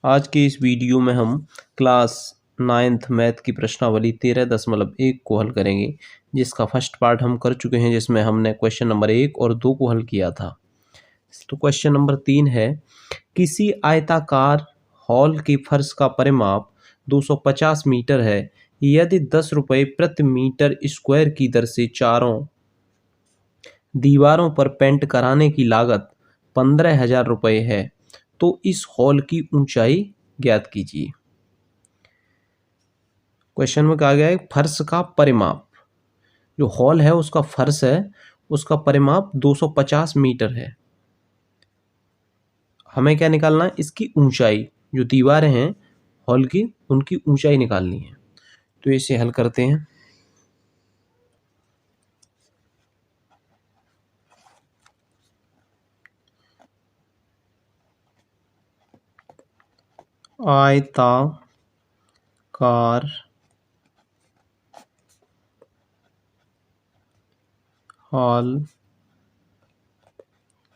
आज के इस वीडियो में हम क्लास 9th मैथ की प्रश्नावली 13.1 को हल करेंगे, जिसका फर्स्ट पार्ट हम कर चुके हैं, जिसमें हमने क्वेश्चन नंबर 1 और 2 को हल किया था। तो क्वेश्चन नंबर 3 है, किसी आयताकार हॉल की फर्श का परिमाप 250 मीटर है। यदि 10 रुपये प्रति मीटर स्क्वायर की दर से चारों दीवारों पर पेंट कराने की लागत 15,000 रुपये है, तो इस हॉल की ऊंचाई ज्ञात कीजिए। क्वेश्चन में कहा गया है फर्श का परिमाप, जो हॉल है उसका फर्श है, उसका परिमाप 250 मीटर है। हमें क्या निकालना है, इसकी ऊंचाई, जो दीवारें हैं हॉल की उनकी ऊंचाई निकालनी है। तो इसे हल करते हैं। आयताकार हॉल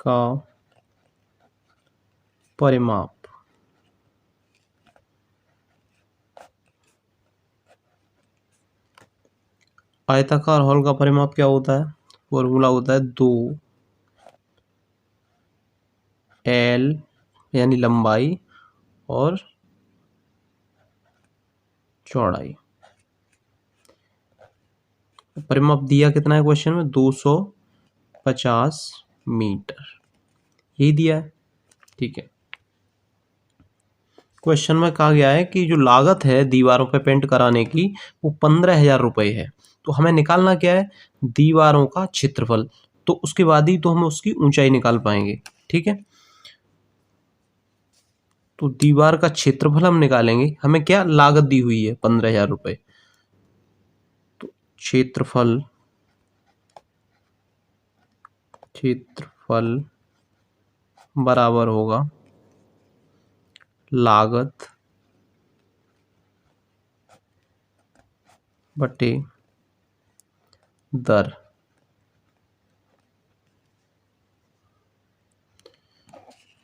का परिमाप आयताकार हॉल का परिमाप क्या होता है, फॉर्मूला होता है 2L यानी लंबाई और चौड़ाई। परिमाप दिया कितना है क्वेश्चन में, 250 मीटर, यही दिया है। ठीक है, क्वेश्चन में कहा गया है कि जो लागत है दीवारों पे पेंट कराने की वो 15,000 रुपये है। तो हमें निकालना क्या है, दीवारों का क्षेत्रफल, तो उसके बाद ही तो हम उसकी ऊंचाई निकाल पाएंगे। ठीक है, तो दीवार का क्षेत्रफल हम निकालेंगे। हमें क्या लागत दी हुई है, 15,000 रुपये। तो क्षेत्रफल बराबर होगा लागत बटे दर।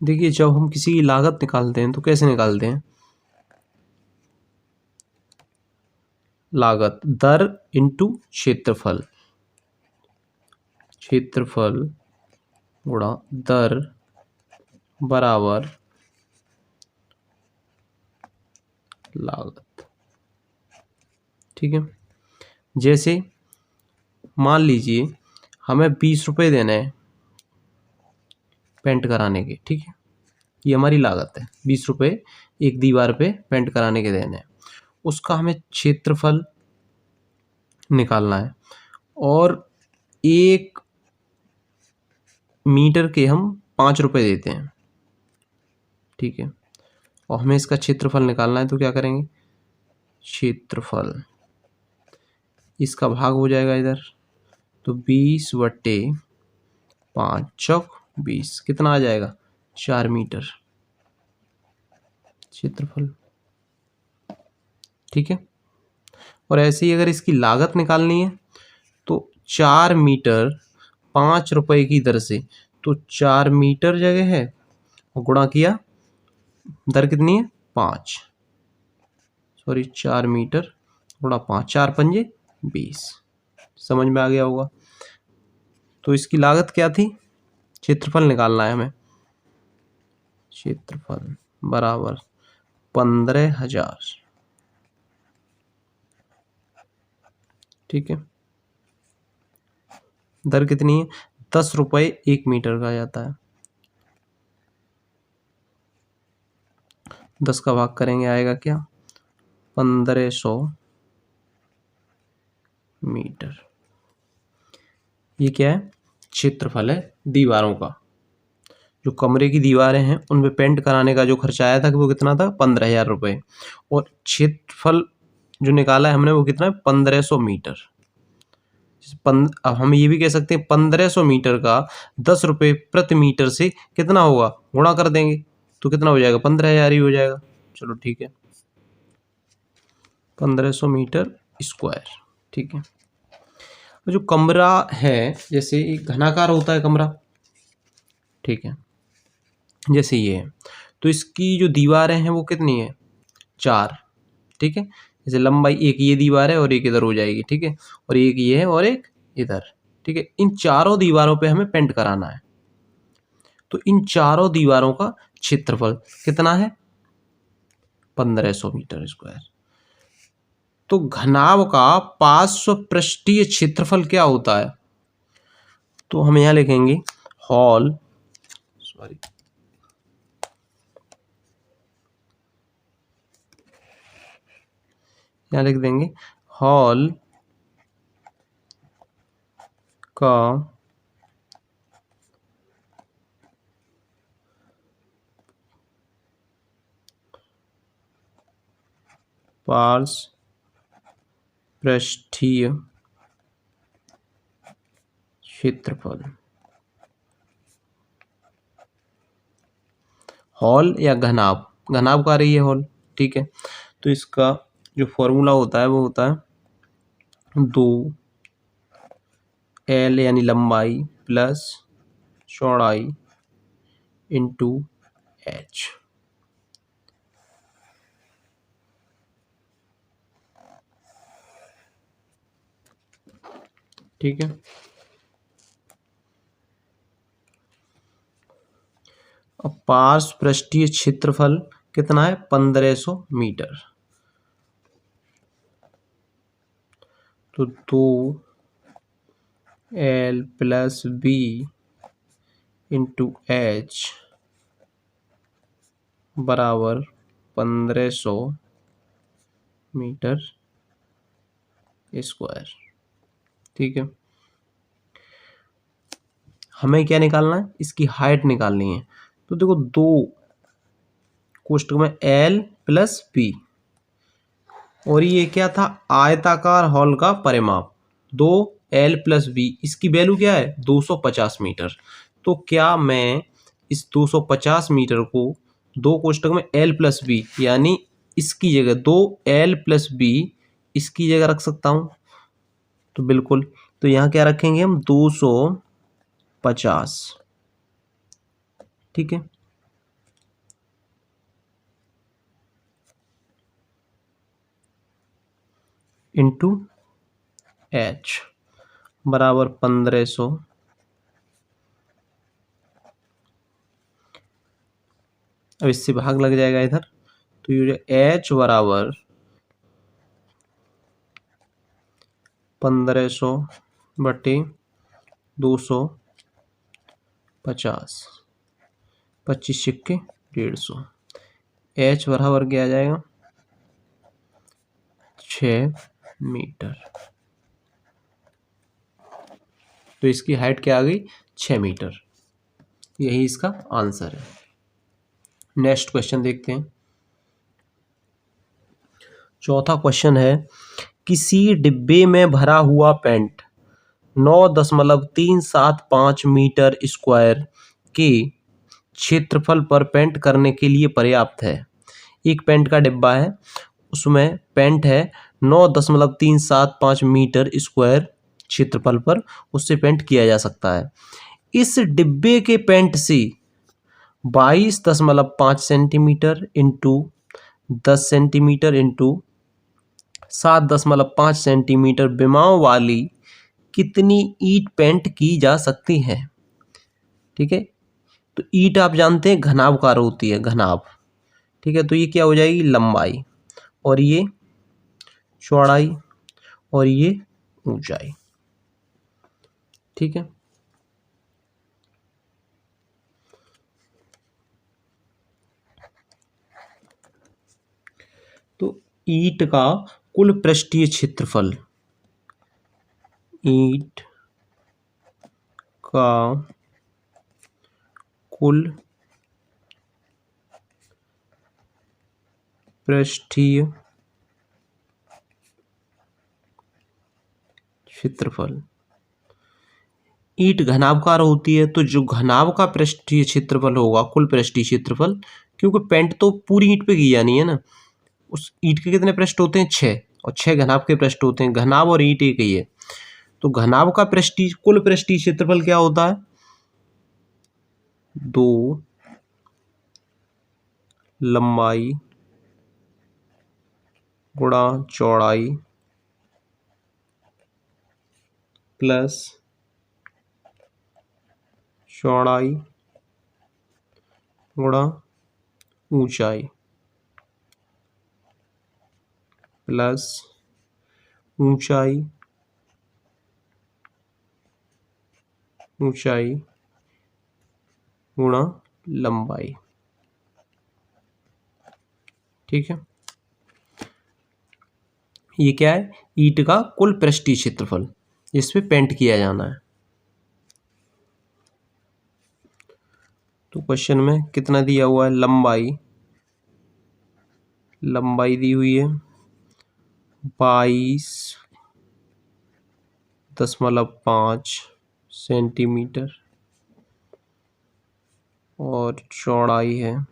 देखिए, जब हम किसी की लागत निकालते हैं तो कैसे निकालते हैं, लागत दर इंटू क्षेत्रफल, क्षेत्रफल गुणा दर बराबर लागत। ठीक है, जैसे मान लीजिए हमें 20 रुपये देने हैं पेंट कराने के। ठीक है, ये हमारी लागत है, 20 रुपये एक दीवार पे पेंट कराने के देने हैं। उसका हमें क्षेत्रफल निकालना है और 1 मीटर के हम 5 रुपये देते हैं। ठीक है, और हमें इसका क्षेत्रफल निकालना है, तो क्या करेंगे, क्षेत्रफल इसका भाग हो जाएगा इधर, तो 20/5 चौक 20 कितना आ जाएगा, 4 मीटर क्षेत्रफल। ठीक है, और ऐसे ही अगर इसकी लागत निकालनी है तो 4 मीटर 5 रुपये की दर से, तो 4 मीटर जगह है और गुणा किया, दर कितनी है 5, सॉरी 4 मीटर गुणा 5, 4 पंजे 20। समझ में आ गया होगा। तो इसकी लागत क्या थी, क्षेत्रफल निकालना है हमें, क्षेत्रफल बराबर 15,000। ठीक है, दर कितनी है, 10 रुपये 1 मीटर का जाता है। 10 का भाग करेंगे आएगा क्या, 1500 मीटर। ये क्या है, क्षेत्रफल है दीवारों का। जो कमरे की दीवारें हैं उनपे पेंट कराने का जो खर्चा आया था कि वो कितना था, 15,000 रुपये, और क्षेत्रफल जो निकाला है हमने वो कितना है, 1500 मीटर। अब हम ये भी कह सकते हैं 1500 मीटर का 10 रुपये प्रति मीटर से कितना होगा, गुणा कर देंगे तो कितना हो जाएगा, 15,000 ही हो जाएगा। चलो ठीक है, 1500 मीटर स्क्वायर। ठीक है, जो कमरा है, जैसे एक घनाकार होता है कमरा, ठीक है, जैसे ये है, तो इसकी जो दीवारें हैं वो कितनी है, 4। ठीक है, जैसे लंबाई एक ये दीवार है और एक इधर हो जाएगी। ठीक है, और एक ये है और एक इधर। ठीक है, इन चारों दीवारों पे हमें पेंट कराना है। तो इन चारों दीवारों का क्षेत्रफल कितना है, 1500 मीटर स्क्वायर। तो घनाभ का पार्श्व पृष्ठीय क्षेत्रफल क्या होता है, तो हम यहां लिखेंगे हॉल, सॉरी, यहां लिख देंगे हॉल का पार्श्व पृष्ठीय क्षेत्रफल। हॉल या घनाभ, घनाभ का रही है हॉल। ठीक है, तो इसका जो फॉर्मूला होता है वो होता है 2L यानी लंबाई प्लस चौड़ाई इंटू H। ठीक है, अब पार्श्व पृष्ठीय क्षेत्रफल कितना है, 1500 मीटर। तो 2L plus B into H बराबर 1500 मीटर स्क्वायर। ठीक है, हमें क्या निकालना है, इसकी हाइट निकालनी है। तो देखो, दो कोष्टक में L प्लस B, और ये क्या था, आयताकार हॉल का परिमाप 2L प्लस B, इसकी वैल्यू क्या है, 250 मीटर। तो क्या मैं इस 250 मीटर को दो कोष्टक में L प्लस B यानी इसकी जगह 2L प्लस B इसकी जगह रख सकता हूं, तो बिल्कुल। तो यहां क्या रखेंगे हम, 250। ठीक है, इंटू H बराबर 1500। अब इससे भाग लग जाएगा इधर, तो ये H बराबर 1500 बटे 250, 25 सिक्के 150। H बराबर क्या आ जाएगा, 6 मीटर। तो इसकी हाइट क्या आ गई, 6 मीटर। यही इसका आंसर है। नेक्स्ट क्वेश्चन देखते हैं। चौथा क्वेश्चन है, किसी डिब्बे में भरा हुआ पेंट 9.375 मीटर स्क्वायर के क्षेत्रफल पर पेंट करने के लिए पर्याप्त है। एक पेंट का डिब्बा है, उसमें पेंट है 9.375 मीटर स्क्वायर क्षेत्रफल पर, उससे पेंट किया जा सकता है। इस डिब्बे के पेंट से 22.5 centimetre into 10 centimetre into 7.5 centimetre विमाओं वाली कितनी ईंट पेंट की जा सकती है। ठीक है, तो ईंट आप जानते हैं घनाभकार होती है, घनाभ। ठीक है, तो ये क्या हो जाएगी, लंबाई, और ये चौड़ाई, और ये ऊंचाई। ठीक है, तो ईंट का कुल पृष्ठीय क्षेत्रफल, ईंट का कुल पृष्ठीय क्षेत्रफल, ईंट घनाभकार होती है, तो जो घनाभ का पृष्ठीय क्षेत्रफल होगा, कुल पृष्ठीय क्षेत्रफल, क्योंकि पेंट तो पूरी ईंट पे की जानी है ना, उस ईंट के कितने पृष्ठ होते हैं, 6, और 6 घनाभ के पृष्ठ होते हैं। घनाभ और ईंट एक ही है, तो घनाभ का पृष्ठीय कुल पृष्ठीय क्षेत्रफल क्या होता है, 2 लंबाई गुणा चौड़ाई प्लस चौड़ाई गुणा ऊंचाई प्लस ऊंचाई गुणा लंबाई। ठीक है, ये क्या है? ईंट का कुल पृष्ठीय क्षेत्रफल, इस पे पेंट किया जाना है। तो क्वेश्चन में कितना दिया हुआ है? लंबाई दी हुई है 22.5 सेंटीमीटर और चौड़ाई है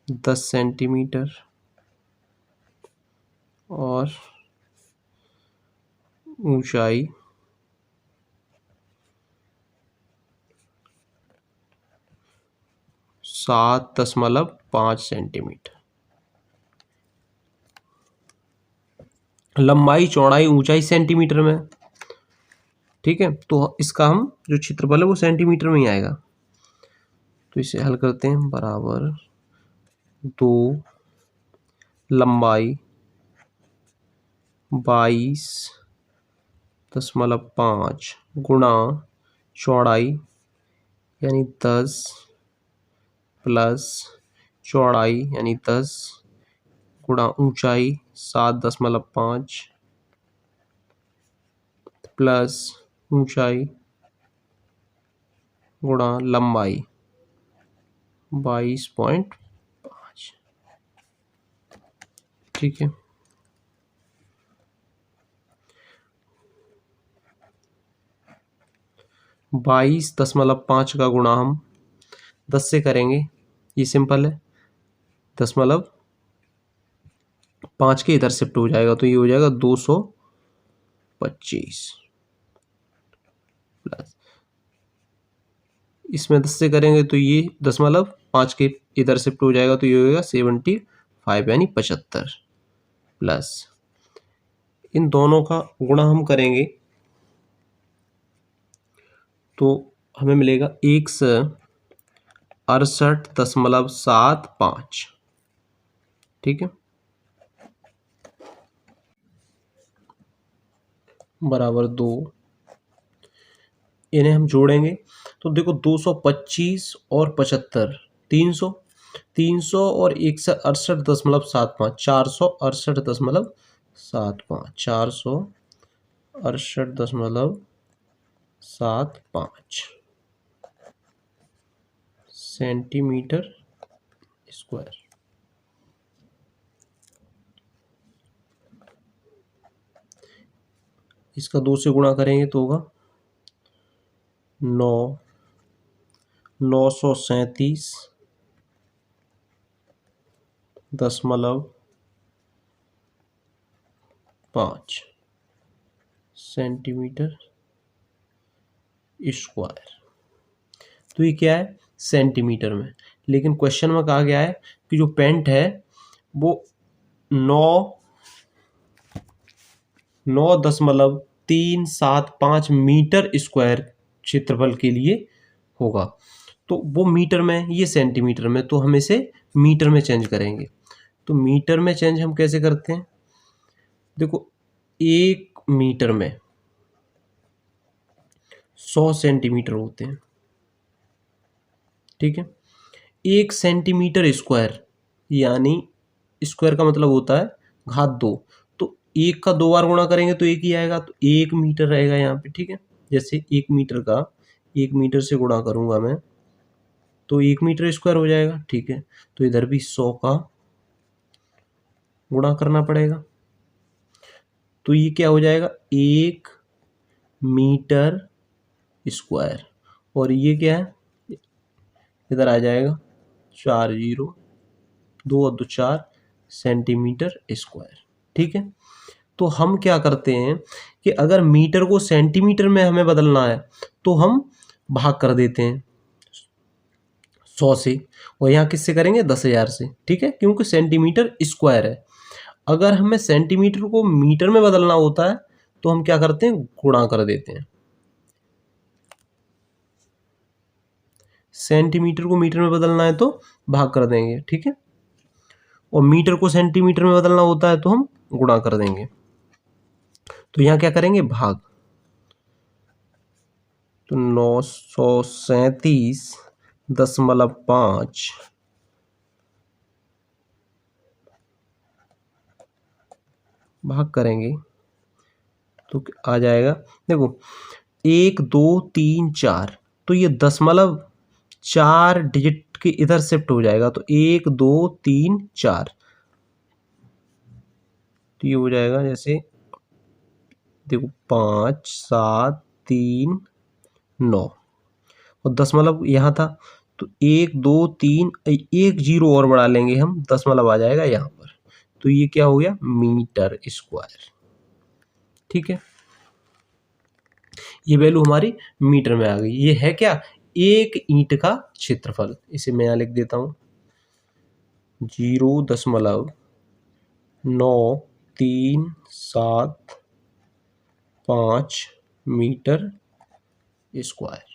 10 सेंटीमीटर और ऊंचाई 7.5 सेंटीमीटर। लंबाई चौड़ाई ऊंचाई सेंटीमीटर में, ठीक है, तो इसका हम जो क्षेत्रफल है वो सेंटीमीटर में ही आएगा। तो इसे हल करते हैं, बराबर 2 लंबाई 22.5 गुणा चौड़ाई यानी 10 प्लस चौड़ाई यानी 10 गुणा ऊंचाई 7.5 प्लस ऊंचाई गुणा लंबाई 22.5। ठीक है, बाईस दशमलव 5 का गुणा हम 10 से करेंगे, ये सिंपल है, 0.5 के इधर शिफ्ट हो जाएगा तो ये हो जाएगा 225 प्लस इसमें 10 से करेंगे तो ये 0.5 के इधर शिफ्ट हो जाएगा तो ये होगा 75 यानी 75 प्लस इन दोनों का गुणा हम करेंगे तो हमें मिलेगा 168.75। ठीक है, बराबर 2। इन्हें हम जोड़ेंगे तो देखो 225 और 75 300 300 और 168.75 468.75 468.75 सेंटीमीटर स्क्वायर। इसका 2 से गुणा करेंगे तो होगा 937.5 सेंटीमीटर स्क्वायर। तो ये क्या है? सेंटीमीटर में, लेकिन क्वेश्चन में कहा गया है कि जो पेंट है वो 9.375 मीटर स्क्वायर क्षेत्रफल के लिए होगा। तो वो मीटर में, ये सेंटीमीटर में, तो हम इसे मीटर में चेंज करेंगे। तो मीटर में चेंज हम कैसे करते हैं? देखो 1 मीटर में 100 सेंटीमीटर होते हैं। ठीक है, 1 सेंटीमीटर स्क्वायर यानी स्क्वायर का मतलब होता है घात 2, तो 1 का 2 बार गुणा करेंगे तो 1 ही आएगा, तो 1 मीटर रहेगा यहाँ पे। ठीक है, जैसे 1 मीटर से गुणा करूंगा मैं तो 1 मीटर स्क्वायर हो जाएगा। ठीक है, तो इधर भी 100 का गुणा करना पड़ेगा, तो ये क्या हो जाएगा? 1 मीटर स्क्वायर, और ये क्या है? इधर आ जाएगा 4 0 2 और 2 4 सेंटीमीटर स्क्वायर। ठीक है, तो हम क्या करते हैं कि अगर मीटर को सेंटीमीटर में हमें बदलना है तो हम भाग कर देते हैं 100 से, और यहाँ किससे करेंगे 10,000 से, ठीक है, क्योंकि सेंटीमीटर स्क्वायर है। अगर हमें सेंटीमीटर को मीटर में बदलना होता है तो हम क्या करते हैं, गुणा कर देते हैं। सेंटीमीटर को मीटर में बदलना है तो भाग कर देंगे, ठीक है, और मीटर को सेंटीमीटर में बदलना होता है तो हम गुणा कर देंगे। तो यहाँ क्या करेंगे, भाग। तो 937.5 भाग करेंगे तो आ जाएगा, देखो 1 2 3 4, तो ये 4 डिजिट के इधर शिफ्ट हो जाएगा, तो 1 2 3 4, तो ये हो जाएगा जैसे देखो 5 7 3 9, और यहाँ था, तो 1 2 3, एक जीरो और बढ़ा लेंगे हम, आ जाएगा यहाँ पर, तो ये क्या हो गया, मीटर स्क्वायर, ठीक है। ये वैल्यू हमारी मीटर में आ गई। ये है क्या, एक ईंट का क्षेत्रफल। इसे मैं यहाँ लिख देता हूँ 0.9375 मीटर स्क्वायर,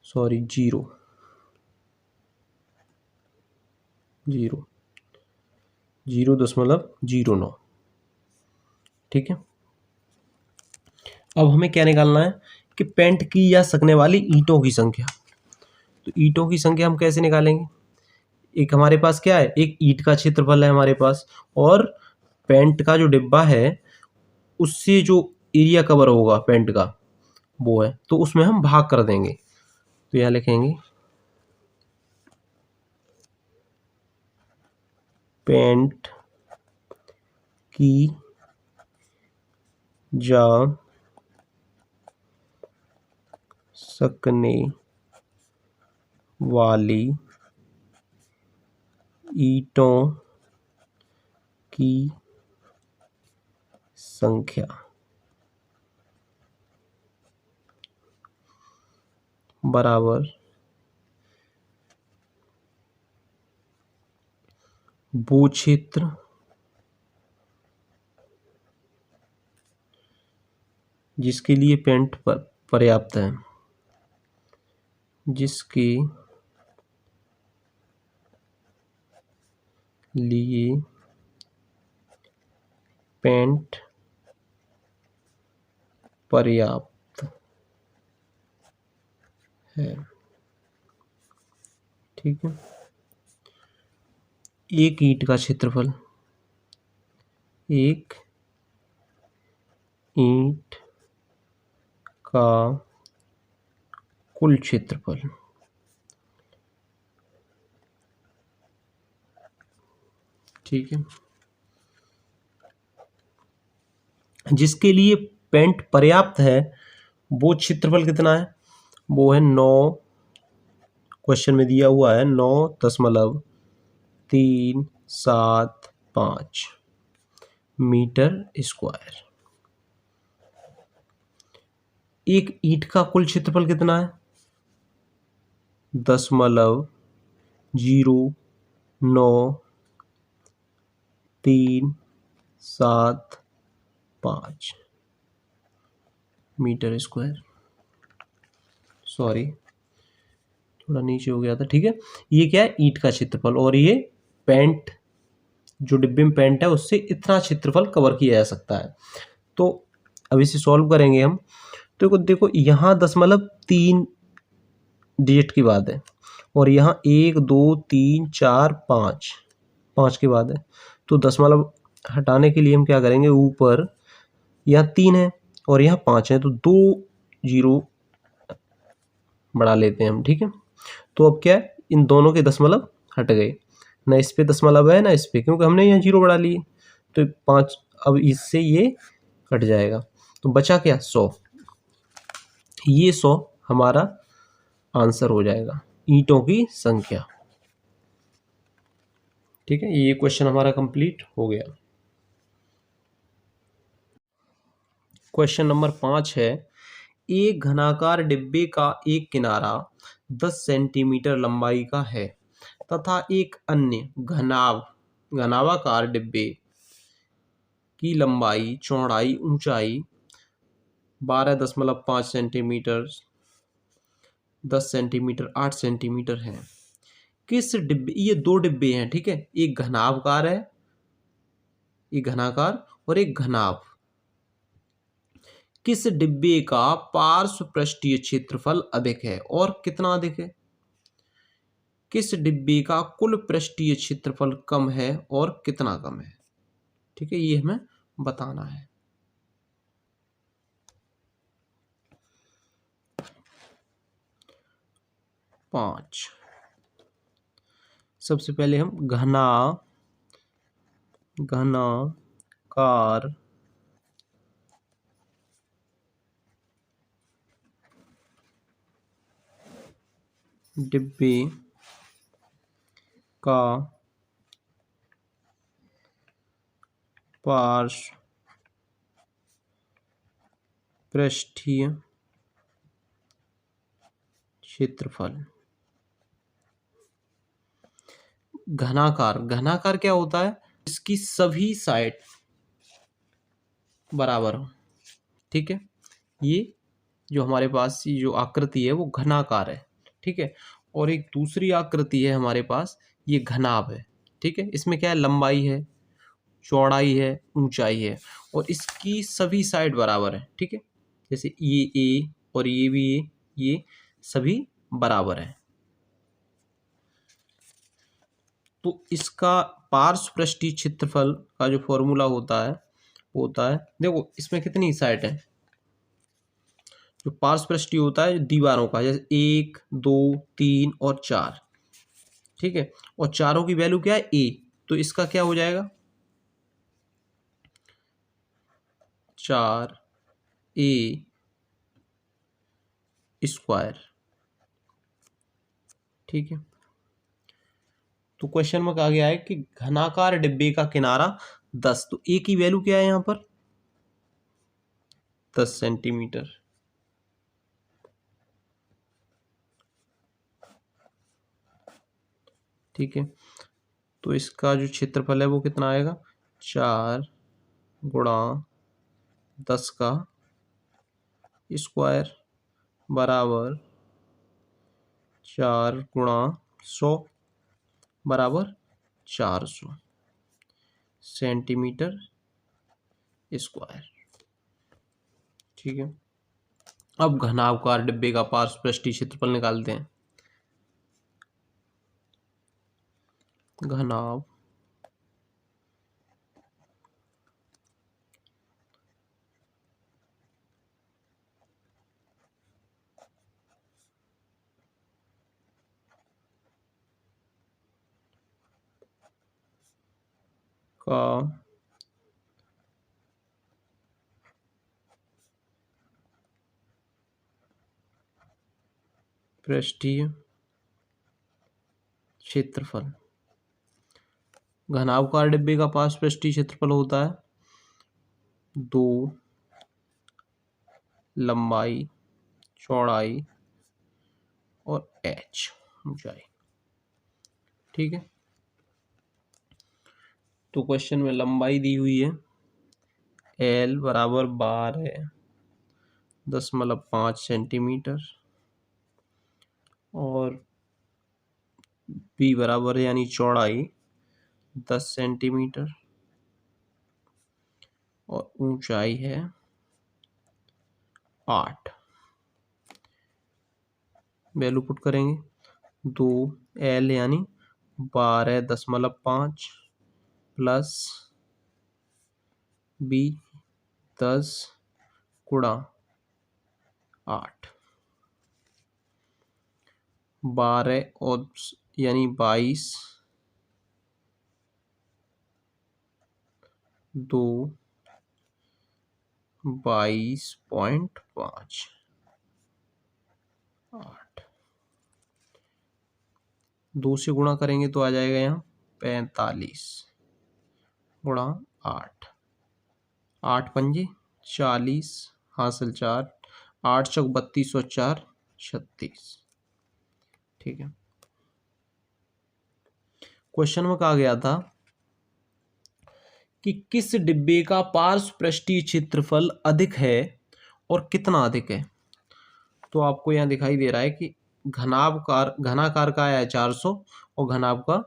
सॉरी 0.09, ठीक है। अब हमें क्या निकालना है कि पेंट की जा सकने वाली ईंटों की संख्या। तो ईंटों की संख्या हम कैसे निकालेंगे, एक हमारे पास क्या है, एक ईंट का क्षेत्रफल है हमारे पास, और पेंट का जो डिब्बा है उससे जो एरिया कवर होगा पेंट का वो है, तो उसमें हम भाग कर देंगे। तो यहाँ लिखेंगे पेंट की जा सकने वाली ईंटों की संख्या बराबर वो क्षेत्र जिसके लिए पेंट पर्याप्त है, जिसके लिए पेंट पर्याप्त है, ठीक है। एक ईंट का क्षेत्रफल, एक ईंट का कुल क्षेत्रफल, ठीक है, जिसके लिए पेंट पर्याप्त है, वो क्षेत्रफल कितना है, वो है 9, क्वेश्चन में दिया हुआ है 9.375 मीटर स्क्वायर। एक ईंट का कुल क्षेत्रफल कितना है, 0.0935 मीटर स्क्वायर, सॉरी थोड़ा नीचे हो गया था, ठीक है। ये क्या है, ईंट का क्षेत्रफल, और ये पेंट जो डिब्बे में पेंट है उससे इतना क्षेत्रफल कवर किया जा सकता है। तो अब इसे सॉल्व करेंगे हम, तो देखो यहाँ 3 डिजिट की बात है, और यहाँ 1 2 3 4 5 के बाद है, तो दशमलव हटाने के लिए हम क्या करेंगे, ऊपर यहाँ 3 है और यहाँ 5 है, तो 2 जीरो बढ़ा लेते हैं हम, ठीक है। तो अब क्या है, इन दोनों के दशमलव हट गए, ना इस पे दशमलव है ना इस पे, क्योंकि हमने यहाँ 0 बढ़ा लिए, तो 5, अब इससे ये कट जाएगा, तो बचा क्या, 100। ये 100 हमारा आंसर हो जाएगा, ईंटों की संख्या, ठीक है। ये क्वेश्चन हमारा कंप्लीट हो गया। क्वेश्चन नंबर 5 है, एक घनाकार डिब्बे का एक किनारा 10 सेंटीमीटर लंबाई का है तथा एक अन्य घनावाकार डिब्बे की लंबाई, चौड़ाई, ऊंचाई 12.5 सेंटीमीटर, 10 सेंटीमीटर, 8 सेंटीमीटर है। किस डिब्बे, ये दो डिब्बे हैं, ठीक है, एक घनावकार है, एक घनाकार और एक घनाभ। किस डिब्बे का पार्श्व पृष्ठीय क्षेत्रफल अधिक है और कितना अधिक है? किस डिब्बे का कुल पृष्ठीय क्षेत्रफल कम है और कितना कम है? ठीक है, ये हमें बताना है। 5, सबसे पहले हम घनाकार डिब्बे का पार्श्व पृष्ठीय क्षेत्रफल। घनाकार क्या होता है? इसकी सभी साइड बराबर हो, ठीक है। ये जो हमारे पास ये जो आकृति है वो घनाकार है, ठीक है। और एक दूसरी आकृति है हमारे पास, ये घनाभ है, ठीक है। इसमें क्या है? लंबाई है, चौड़ाई है, ऊंचाई है और इसकी सभी साइड बराबर है, ठीक है। जैसे ये ए और ये भी ये सभी बराबर है। तो इसका पार्श्व पृष्ठीय क्षेत्रफल का जो फॉर्मूला होता है वो होता है, देखो इसमें कितनी साइड है, जो पार्श्व पृष्ठीय होता है दीवारों का, जैसे 1, 2, 3 और 4, ठीक है। और चारों की वैल्यू क्या है? ए, तो इसका क्या हो जाएगा? 4a स्क्वायर, ठीक है। तो क्वेश्चन में कहा गया है कि घनाकार डिब्बे का किनारा 10, तो ए की वैल्यू क्या है यहाँ पर? 10 सेंटीमीटर, ठीक है। तो इसका जो क्षेत्रफल है वो कितना आएगा? 4 गुणा 10 का स्क्वायर बराबर 4 गुणा 100 बराबर 400 सेंटीमीटर स्क्वायर, ठीक है। अब घनावकार डिब्बे का पार्श्व पृष्ठीय क्षेत्रफल निकालते हैं। घनाव का पृष्ठीय क्षेत्रफल। घनावकार डिब्बे का पार्श्व पृष्ठीय क्षेत्रफल होता है 2 लंबाई, चौड़ाई और h ऊंचाई, ठीक है। तो क्वेश्चन में लंबाई दी हुई है L बराबर 12.5 सेंटीमीटर और B बराबर यानी चौड़ाई 10 सेंटीमीटर और ऊंचाई है 8। वैल्यू पुट करेंगे, 2L यानी 12.5 प्लस B 10 गुणा 8, 12 और यानी 22, 2 22.5, 8, 2 से गुणा करेंगे तो आ जाएगा यहाँ 45 गुणा 8, 8 पंजे 40, हासिल 4, 8 चौक 32 और 4 36, ठीक है। क्वेश्चन में कहा गया था कि किस डिब्बे का पार्श्व पृष्ठीय क्षेत्रफल अधिक है और कितना अधिक है। तो आपको यहाँ दिखाई दे रहा है कि घनाकार का आया है 400 और घनाभ का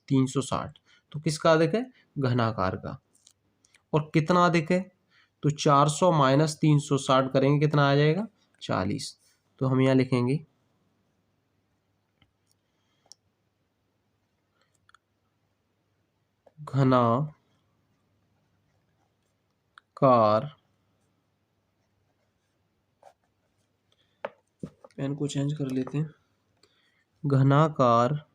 360। तो किसका अधिक है? घनाकार का। और कितना अधिक है? तो 400 माइनस 360 करेंगे कितना आ जाएगा? 40। तो हम यहाँ लिखेंगे घनाकार, पेन को चेंज कर लेते हैं, घनाकार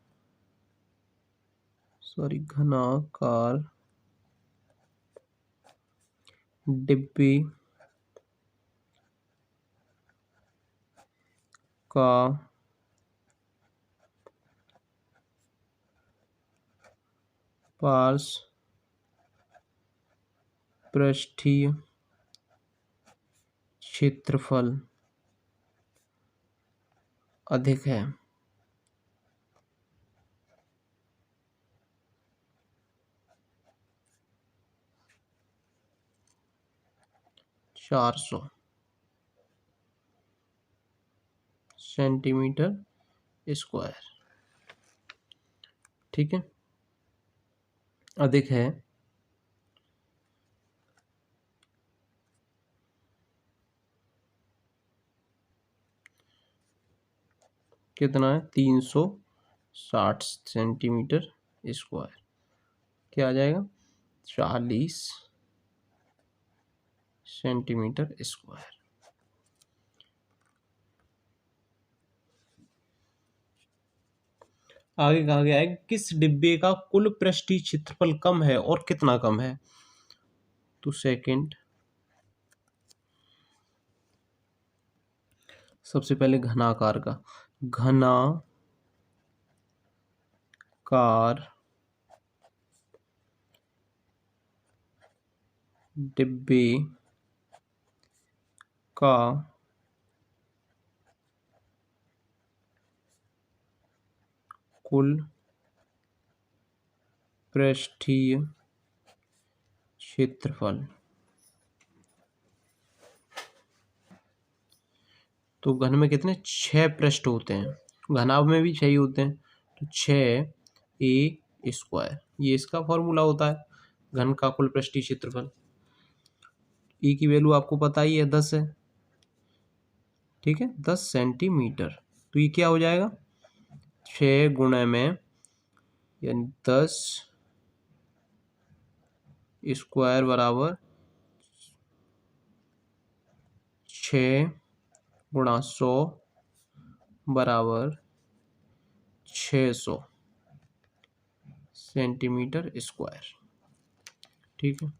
डिब्बे का पार्श्व पृष्ठीय क्षेत्रफल अधिक है। चार सौ सेंटीमीटर स्क्वायर। ठीक है, अधिक है कितना है? 360 सेंटीमीटर स्क्वायर। क्या आ जाएगा? 40 सेंटीमीटर स्क्वायर। आगे कहा गया है किस डिब्बे का कुल पृष्ठीय क्षेत्रफल कम है और कितना कम है। तो सेकंड, सबसे पहले घनाकार का, घनाकार डिब्बे का कुल पृष्ठीय क्षेत्रफल। तो घन में कितने? 6 पृष्ठ होते हैं, घनाभ में भी 6 ही होते हैं। तो 6a², ये इसका फॉर्मूला होता है घन का कुल पृष्ठीय क्षेत्रफल। ई की वैल्यू आपको पता ही है 10 है। ठीक है, 10 सेंटीमीटर। तो ये क्या हो जाएगा? 6 गुणे में यानी 10 स्क्वायर बराबर 6 गुणा 100 बराबर 600 सेंटीमीटर स्क्वायर। ठीक है,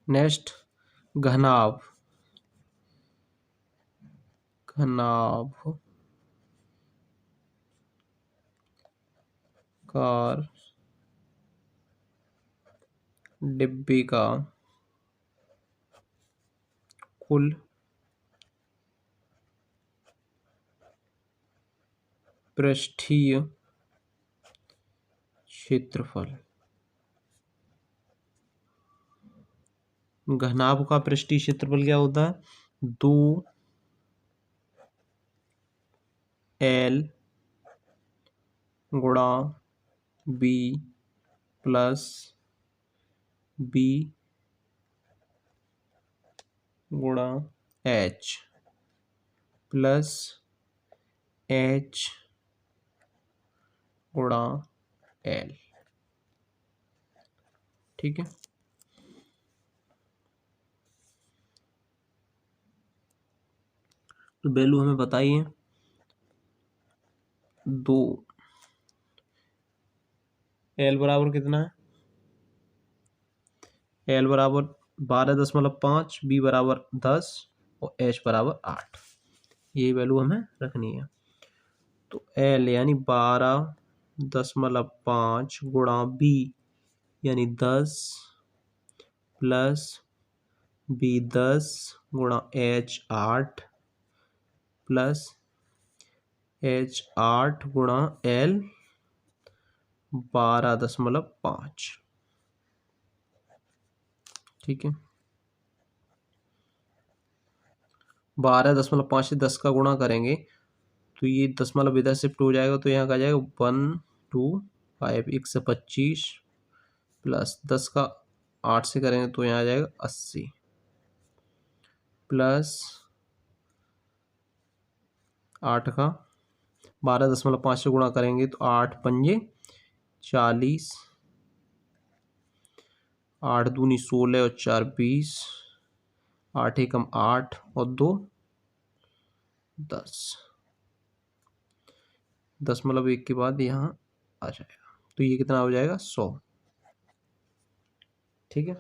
नेक्स्ट घनाभ कार डिब्बे का कुल पृष्ठीय क्षेत्रफल। घनाभ का पृष्ठीय क्षेत्रफल क्या होता है? 2L गुणा B प्लस B गुणा H प्लस H गुणा L। ठीक है, तो वैल्यू हमें बताइए। 2L बराबर कितना है? L बराबर 12.5, B बराबर 10 और H बराबर 8। ये वैल्यू हमें रखनी है। तो L यानी 12.5 गुणा B यानी 10 प्लस B 10 गुणा H 8 प्लस H 8 गुणा L 12.5। ठीक है, 12.5 से 10 का गुणा करेंगे तो ये दशमलव इधर शिफ्ट हो जाएगा, तो यहाँ का आ जाएगा 125, 1 से 25 प्लस 10 का 8 से करेंगे तो यहाँ आ जाएगा 80 प्लस 8 का 12.5 से गुणा करेंगे तो 8 पंजे 40, 8 दूनी 16 और 4 20, 8 एकम 8 और 2 10, 10.1 के बाद यहाँ आ जाएगा, तो ये कितना हो जाएगा 100। ठीक है,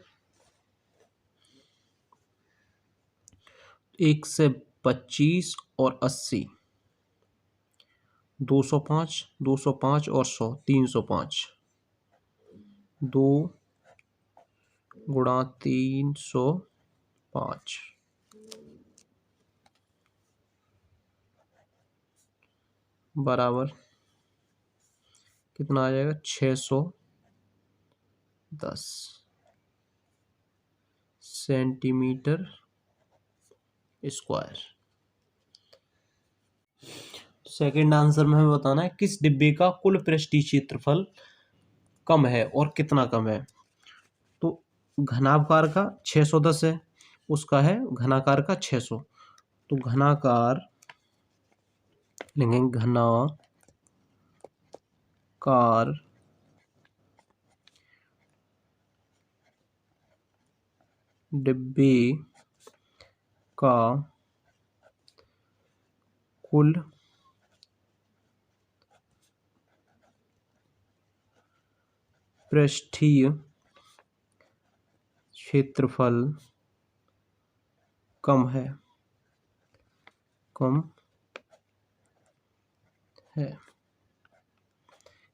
1 से 25 और 80, 205, 205 और 100, 305, 2 गुणा 305 बराबर कितना आ जाएगा 610 सेंटीमीटर स्क्वायर। सेकंड आंसर में हमें बताना है किस डिब्बे का कुल पृष्ठीय क्षेत्रफल कम है और कितना कम है। तो घनाकार का 610 है, उसका है घनाकार का 600, तो घनाकार लिखेंगे घनाकार डिब्बे का कुल पृष्ठीय क्षेत्रफल कम है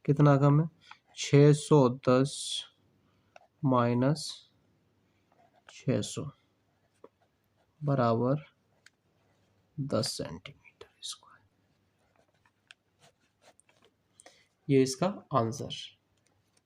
कितना कम है 610 माइनस 600 बराबर 10 सेंटीमीटर स्क्वायर। ये इसका आंसर।